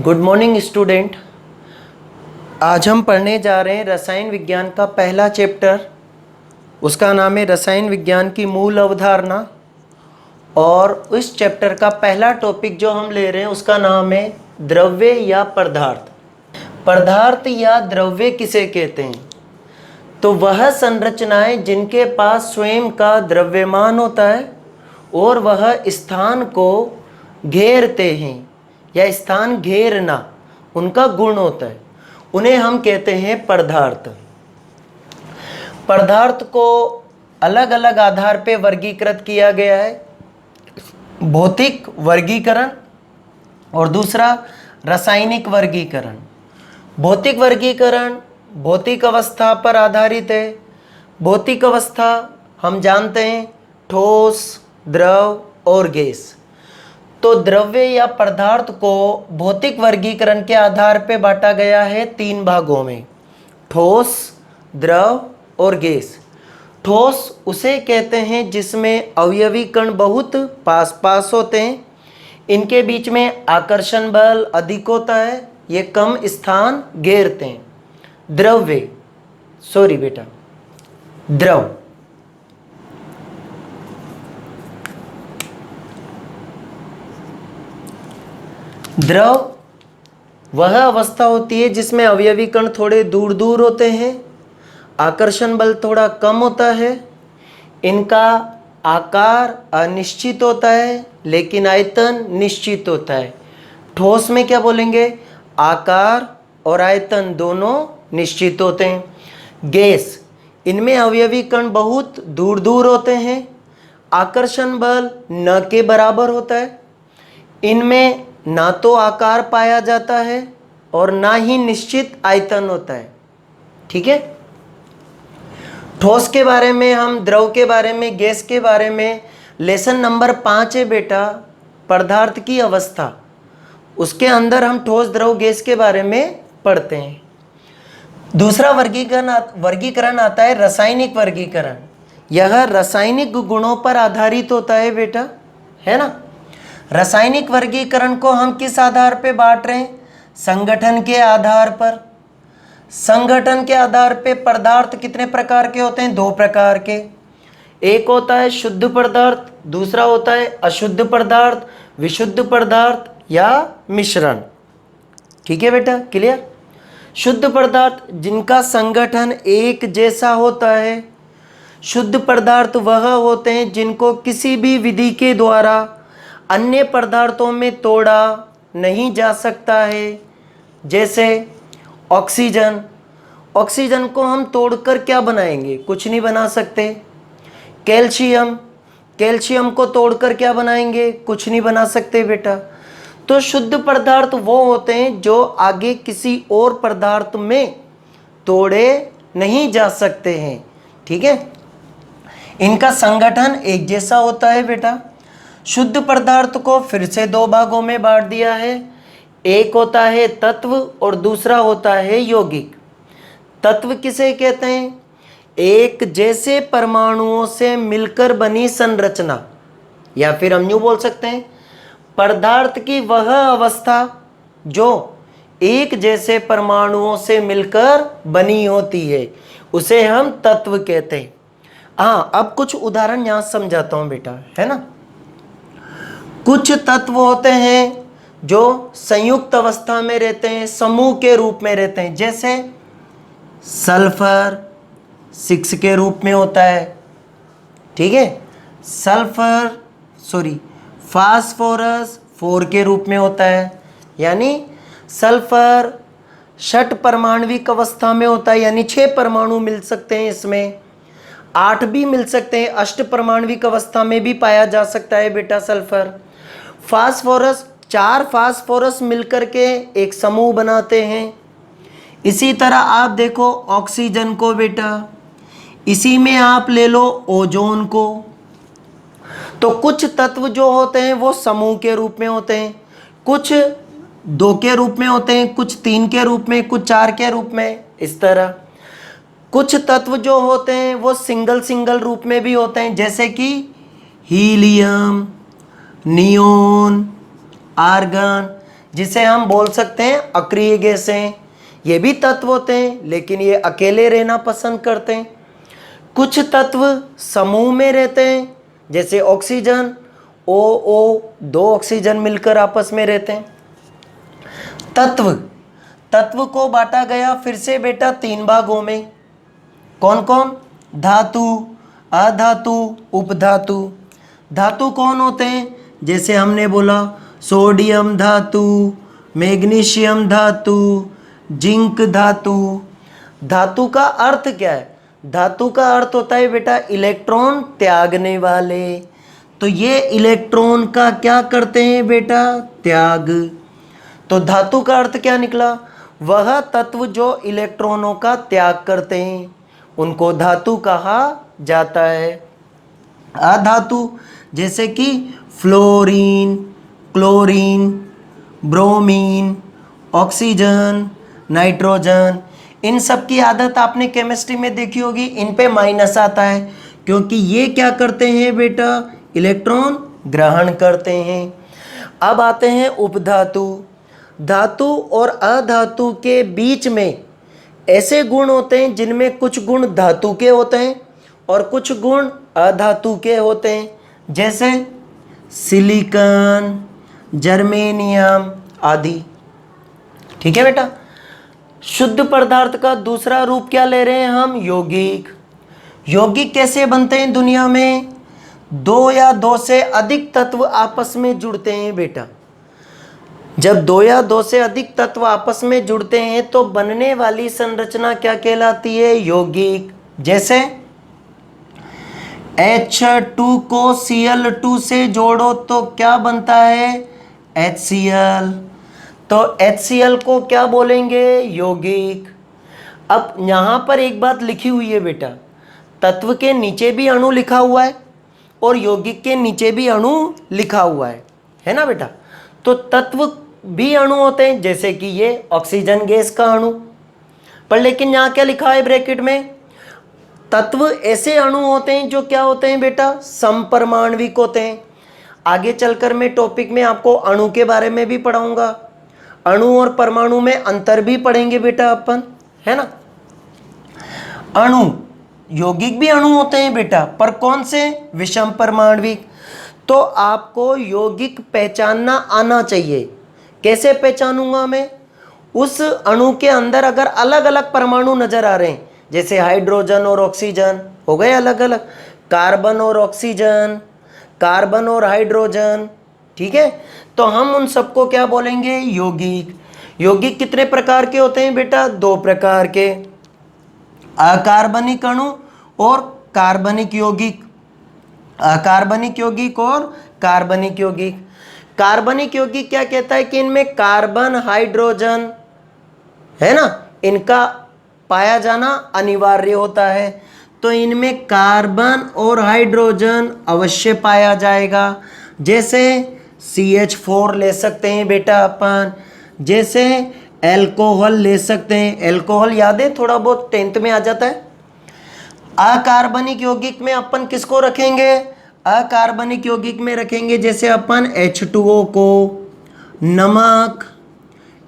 Good morning student. आज हम पढ़ने जा रहे हैं रसायन विज्ञान का पहला चैप्टर। उसका नाम है रसायन विज्ञान की मूल अवधारणा। और इस चैप्टर का पहला टॉपिक जो हम ले रहे हैं उसका नाम है द्रव्य या पदार्थ। पदार्थ या द्रव्य किसे कहते हैं? तो वह संरचनाएं जिनके पास स्वयं का द्रव्यमान होता है और वह स्थान को घेरते हैं या स्थान घेरना उनका गुण होता है, उन्हें हम कहते हैं पदार्थ। पदार्थ को अलग अलग आधार पे वर्गीकृत किया गया है। भौतिक वर्गीकरण और दूसरा रासायनिक वर्गीकरण। भौतिक वर्गीकरण भौतिक अवस्था पर आधारित है। भौतिक अवस्था हम जानते हैं ठोस, द्रव और गैस। तो द्रव्य या पदार्थ को भौतिक वर्गीकरण के आधार पर बांटा गया है 3 भागों में, ठोस, द्रव और गैस। ठोस उसे कहते हैं जिसमें अवयवी कण बहुत पास पास होते हैं, इनके बीच में आकर्षण बल अधिक होता है, ये कम स्थान घेरते हैं। द्रव्य द्रव द्रव वह अवस्था होती है जिसमें अवयवी कण थोड़े दूर दूर होते हैं, आकर्षण बल थोड़ा कम होता है, इनका आकार अनिश्चित होता है लेकिन आयतन निश्चित होता है। ठोस में क्या बोलेंगे? आकार और आयतन दोनों निश्चित होते हैं। गैस, इनमें अवयवी कण बहुत दूर दूर होते हैं, आकर्षण बल न के बराबर होता है, इनमें ना तो आकार पाया जाता है और ना ही निश्चित आयतन होता है। ठीक है। ठोस के बारे में हम, द्रव के बारे में, गैस के बारे में लेसन नंबर 5 है बेटा, पदार्थ की अवस्था। उसके अंदर हम ठोस, द्रव, गैस के बारे में पढ़ते हैं। दूसरा वर्गीकरण आता है रासायनिक वर्गीकरण। यह रासायनिक गुणों पर आधारित होता है बेटा, है ना। रासायनिक वर्गीकरण को हम किस आधार पे बांट रहे हैं? संगठन के आधार पर। संगठन के आधार पे पदार्थ कितने प्रकार के होते हैं? 2 प्रकार के। एक होता है शुद्ध पदार्थ, दूसरा होता है अशुद्ध पदार्थ, विशुद्ध पदार्थ या मिश्रण। ठीक है बेटा, क्लियर। शुद्ध पदार्थ जिनका संगठन एक जैसा होता है। शुद्ध पदार्थ वह होते हैं जिनको किसी भी विधि के द्वारा अन्य पदार्थों में तोड़ा नहीं जा सकता है। जैसे ऑक्सीजन, ऑक्सीजन को हम तोड़कर क्या बनाएंगे? कुछ नहीं बना सकते। कैल्शियम, कैल्शियम को तोड़कर क्या बनाएंगे? कुछ नहीं बना सकते बेटा। तो शुद्ध पदार्थ वो होते हैं जो आगे किसी और पदार्थ में तोड़े नहीं जा सकते हैं। ठीक है, इनका संगठन एक जैसा होता है बेटा। शुद्ध पदार्थ को फिर से 2 भागों में बांट दिया है। एक होता है तत्व और दूसरा होता है यौगिक। तत्व किसे कहते हैं? एक जैसे परमाणुओं से मिलकर बनी संरचना, या फिर हम यूं बोल सकते हैं पदार्थ की वह अवस्था जो एक जैसे परमाणुओं से मिलकर बनी होती है, उसे हम तत्व कहते हैं। हाँ, अब कुछ उदाहरण यहां समझाता हूं बेटा, है ना। कुछ तत्व होते हैं जो संयुक्त अवस्था में रहते हैं, समूह के रूप में रहते हैं। जैसे सल्फर 6 के रूप में होता है। ठीक है, फास्फोरस 4 के रूप में होता है। यानी सल्फर 6 परमाणविक अवस्था में होता है, यानी 6 परमाणु मिल सकते हैं इसमें। 8 भी मिल सकते हैं, 8 परमाणविक अवस्था में भी पाया जा सकता है बेटा सल्फर। फास्फोरस 4 फास्फोरस मिलकर के एक समूह बनाते हैं। इसी तरह आप देखो ऑक्सीजन को बेटा, इसी में आप ले लो ओजोन को। तो कुछ तत्व जो होते हैं वो समूह के रूप में होते हैं, कुछ 2 के रूप में होते हैं, कुछ 3 के रूप में, कुछ 4 के रूप में। इस तरह कुछ तत्व जो होते हैं वो सिंगल रूप में भी होते हैं, जैसे कि हीलियम, नियोन, आर्गन, जिसे हम बोल सकते हैं अक्रिय गैसें। ये भी तत्व होते हैं लेकिन ये अकेले रहना पसंद करते हैं। कुछ तत्व समूह में रहते हैं, जैसे ऑक्सीजन, ओ दो ऑक्सीजन मिलकर आपस में रहते हैं। तत्व को बांटा गया फिर से बेटा 3 भागों में। कौन कौन? धातु, अधातु, उपधातु। धातु कौन होते हैं? जैसे हमने बोला सोडियम धातु, मैग्नीशियम धातु, जिंक धातु। धातु का अर्थ क्या है? धातु का अर्थ होता है बेटा इलेक्ट्रॉन त्यागने वाले। तो ये इलेक्ट्रॉन का क्या करते हैं बेटा? त्याग। तो धातु का अर्थ क्या निकला? वह तत्व जो इलेक्ट्रॉनों का त्याग करते हैं उनको धातु कहा जाता है। अधातु जैसे कि fluorine, chlorine, bromine, oxygen, nitrogen, इन सब की आदत आपने केमिस्ट्री में देखी होगी। इन पे माइनस आता है क्योंकि ये क्या करते हैं बेटा? इलेक्ट्रॉन ग्रहण करते हैं। अब आते हैं उपधातु। धातु और अधातु के बीच में ऐसे गुण होते हैं जिनमें कुछ गुण धातु के होते हैं और कुछ गुण अधातु के होते हैं, जैसे सिलिकॉन, जर्मेनियम आदि। ठीक है बेटा। शुद्ध पदार्थ का दूसरा रूप क्या ले रहे हैं हम? यौगिक। यौगिक कैसे बनते हैं दुनिया में? 2 या 2 से अधिक तत्व आपस में जुड़ते हैं बेटा। जब 2 या 2 से अधिक तत्व आपस में जुड़ते हैं तो बनने वाली संरचना क्या कहलाती है? यौगिक। जैसे H2 को Cl2 से जोड़ो तो क्या बनता है? HCl। तो HCl को क्या बोलेंगे? यौगिक। अब यहाँ पर एक बात लिखी हुई है बेटा, तत्व के नीचे भी अणु लिखा हुआ है और यौगिक के नीचे भी अणु लिखा हुआ है ना बेटा। तो तत्व भी अणु होते हैं, जैसे कि ये ऑक्सीजन गैस का अणु, पर लेकिन यहाँ क्या लिखा है ब्रैकेट में? तत्व ऐसे अणु होते हैं जो क्या होते हैं बेटा? समपरमाणविक होते हैं। आगे चलकर मैं टॉपिक में आपको अणु के बारे में भी पढ़ाऊंगा। अणु और परमाणु में अंतर भी पढ़ेंगे बेटा अपन, है ना। अणु, यौगिक भी अणु होते हैं बेटा, पर कौन से? विषम परमाणविक। तो आपको यौगिक पहचानना आना चाहिए। कैसे पहचानूंगा मैं? उस अणु के अंदर अगर अलग अलग परमाणु नजर आ रहे हैं, जैसे हाइड्रोजन और ऑक्सीजन हो गए अलग अलग, कार्बन और ऑक्सीजन, कार्बन और हाइड्रोजन, ठीक है, तो हम उन सबको क्या बोलेंगे? यौगिक। यौगिक कितने प्रकार के होते हैं बेटा? 2 प्रकार के, अकार्बनिक अणु और कार्बनिक यौगिक। अकार्बनिक यौगिक और कार्बनिक यौगिक। कार्बनिक यौगिक क्या कहता है कि इनमें कार्बन, हाइड्रोजन, है ना, इनका पाया जाना अनिवार्य होता है। तो इनमें कार्बन और हाइड्रोजन अवश्य पाया जाएगा। जैसे CH4 ले सकते हैं बेटा अपन, जैसे एल्कोहल ले सकते हैं। एल्कोहल याद है, थोड़ा बहुत 10th में आ जाता है। अकार्बनिक यौगिक में अपन किसको रखेंगे? अकार्बनिक यौगिक में रखेंगे जैसे अपन H2O को, नमक,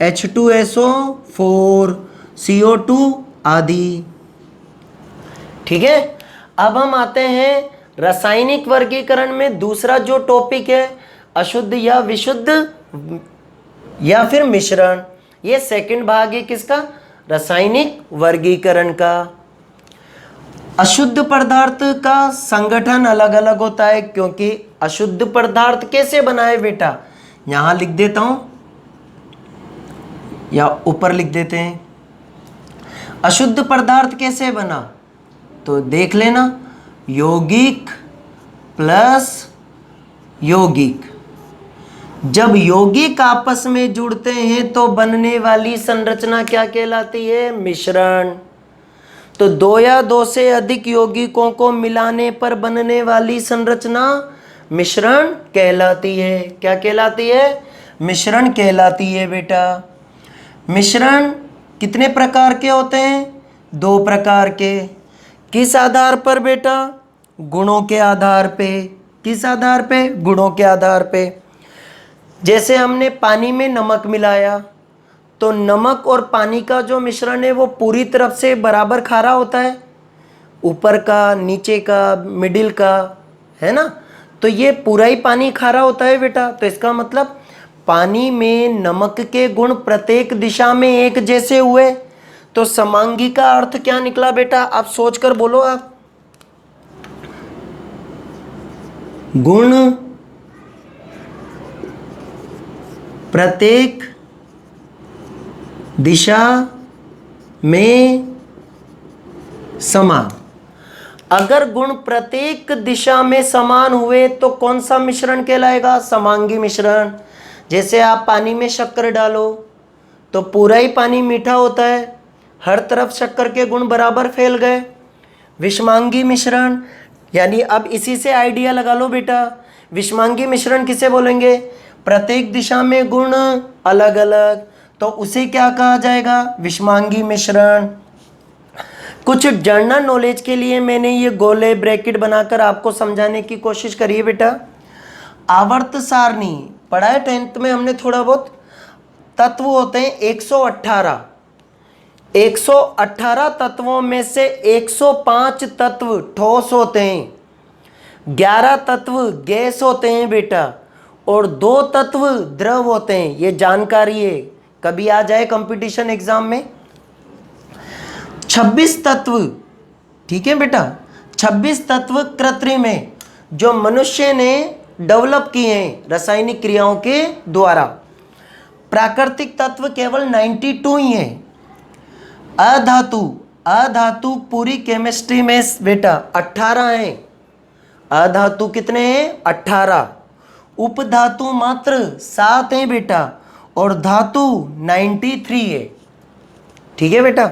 H2SO4, CO2 आदि। ठीक है। अब हम आते हैं रासायनिक वर्गीकरण में। दूसरा जो टॉपिक है अशुद्ध या विशुद्ध या फिर मिश्रण, ये सेकंड भाग है किसका? रासायनिक वर्गीकरण का। अशुद्ध पदार्थ का संगठन अलग अलग होता है, क्योंकि अशुद्ध पदार्थ कैसे बना है बेटा? यहां लिख देता हूं या ऊपर लिख देते हैं। अशुद्ध पदार्थ कैसे बना तो देख लेना, यौगिक प्लस यौगिक। जब यौगिक आपस में जुड़ते हैं तो बनने वाली संरचना क्या कहलाती है? मिश्रण। तो 2 या 2 से अधिक यौगिकों को मिलाने पर बनने वाली संरचना मिश्रण कहलाती है। क्या कहलाती है? मिश्रण कहलाती है बेटा। मिश्रण कितने प्रकार के होते हैं? 2 प्रकार के। किस आधार पर बेटा? गुणों के आधार पे। किस आधार पे? गुणों के आधार पे। जैसे हमने पानी में नमक मिलाया तो नमक और पानी का जो मिश्रण है वो पूरी तरफ से बराबर खारा होता है, ऊपर का, नीचे का, मिडिल का, है ना। तो ये पूरा ही पानी खारा होता है बेटा। तो इसका मतलब पानी में नमक के गुण प्रत्येक दिशा में एक जैसे हुए। तो समांगी का अर्थ क्या निकला बेटा, आप सोचकर बोलो। आप गुण प्रत्येक दिशा में समान। अगर गुण प्रत्येक दिशा में समान हुए तो कौन सा मिश्रण कहलाएगा, समांगी मिश्रण। जैसे आप पानी में शक्कर डालो तो पूरा ही पानी मीठा होता है, हर तरफ शक्कर के गुण बराबर फैल गए, विषमांगी मिश्रण। यानी अब इसी से आइडिया लगा लो बेटा, विषमांगी मिश्रण किसे बोलेंगे, प्रत्येक दिशा में गुण अलग अलग, तो उसे क्या कहा जाएगा, विषमांगी मिश्रण। कुछ जनरल नॉलेज के लिए मैंने ये गोले ब्रैकेट बनाकर आपको समझाने की कोशिश करी है बेटा। आवर्त सारणी पढ़ा है 10th में हमने थोड़ा बहुत। तत्व होते हैं 118, 118 तत्वों में से 105 तत्व ठोस होते हैं, 11 तत्व गैस होते हैं बेटा, और 2 तत्व द्रव होते हैं। ये जानकारी है, कभी आ जाए कंपटीशन एग्जाम में। 26 तत्व, ठीक है बेटा, 26 तत्व कृत्रिम है जो मनुष्य ने डेवलप किए हैं रासायनिक क्रियाओं के द्वारा। प्राकृतिक तत्व केवल 92 ही है। अधातु, अधातु पूरी केमिस्ट्री में बेटा 18 है। अधातु कितने हैं, 18। उपधातु मात्र 7 हैं बेटा, और धातु 93 है। ठीक है बेटा।